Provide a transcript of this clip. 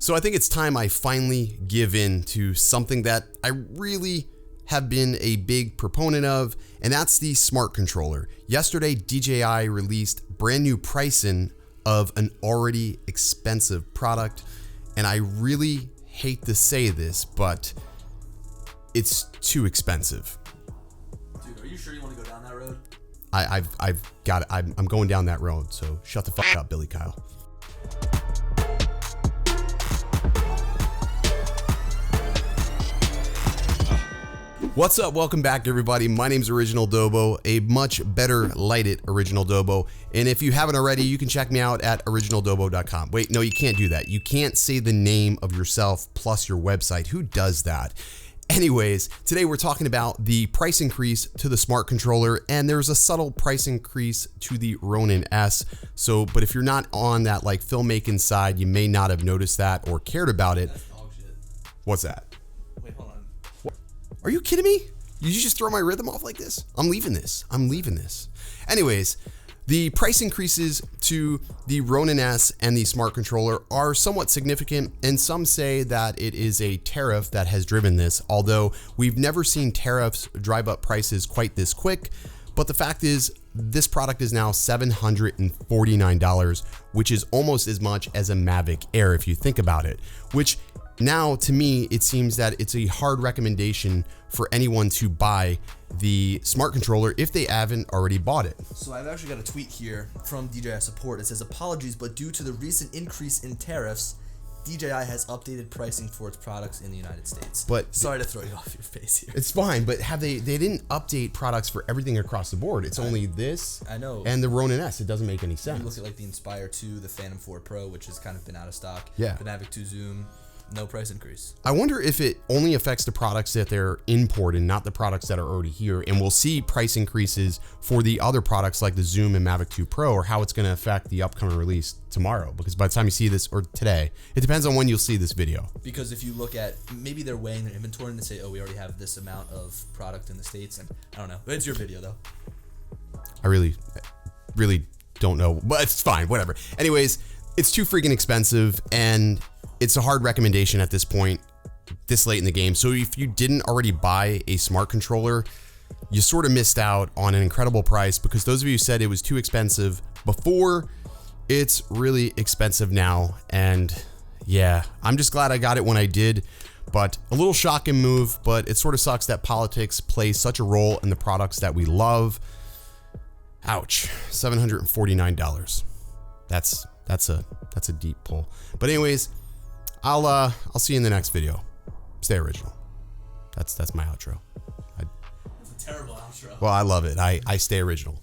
So I think it's time I finally give in to something that I really have been a big proponent of, and that's the smart controller. Yesterday, DJI released brand new pricing of an already expensive product, and I really hate to say this, but it's too expensive. Dude, are you sure you want to go down that road? I've got it. I'm going down that road, so shut the fuck up, Billy Kyle. What's up? Welcome back, everybody. My name's Original Dobo, a much better lighted Original Dobo. And if you haven't already, you can check me out at originaldobo.com. Wait, no, you can't do that. You can't say the name of yourself plus your website. Who does that? Anyways, today we're talking about the price increase to the smart controller, and there's a subtle price increase to the Ronin S. But if you're not on that like filmmaking side, you may not have noticed that or cared about it. That's dog shit. What's that? Wait, hold on. Are you kidding me? Did you just throw my rhythm off like this? I'm leaving this. Anyways, the price increases to the Ronin S and the smart controller are somewhat significant, and some say that it is a tariff that has driven this, although we've never seen tariffs drive up prices quite this quick. But the fact is, this product is now $749, which is almost as much as a Mavic Air if you think about it, which now, to me, it seems that it's a hard recommendation for anyone to buy the smart controller if they haven't already bought it. So I've actually got a tweet here from DJI support. It says, apologies, but due to the recent increase in tariffs, DJI has updated pricing for its products in the United States. But sorry to throw you off your face here. It's fine, but they didn't update products for everything across the board. It's only this I know. And the Ronin S. It doesn't make any sense. You look at like the Inspire 2, the Phantom 4 Pro, which has kind of been out of stock. Yeah. The Mavic 2 Zoom. No price increase. I wonder if it only affects the products that they're importing, not the products that are already here. And we'll see price increases for the other products like the Zoom and Mavic 2 Pro, or how it's going to affect the upcoming release tomorrow. Because by the time you see this, or today, it depends on when you'll see this video. Because if you look at, maybe they're weighing their inventory and they say, oh, we already have this amount of product in the States. And I don't know. But it's your video though. I really don't know, but it's fine, whatever. Anyways, it's too freaking expensive, and it's a hard recommendation at this point, this late in the game. So if you didn't already buy a smart controller, you sort of missed out on an incredible price, because those of you who said it was too expensive before, it's really expensive now. And yeah, I'm just glad I got it when I did, but a little shocking move, but it sort of sucks that politics plays such a role in the products that we love. Ouch, $749. That's a deep pull. But anyways, I'll see you in the next video. Stay original. That's my outro. It's a terrible outro. Well, I love it. I stay original.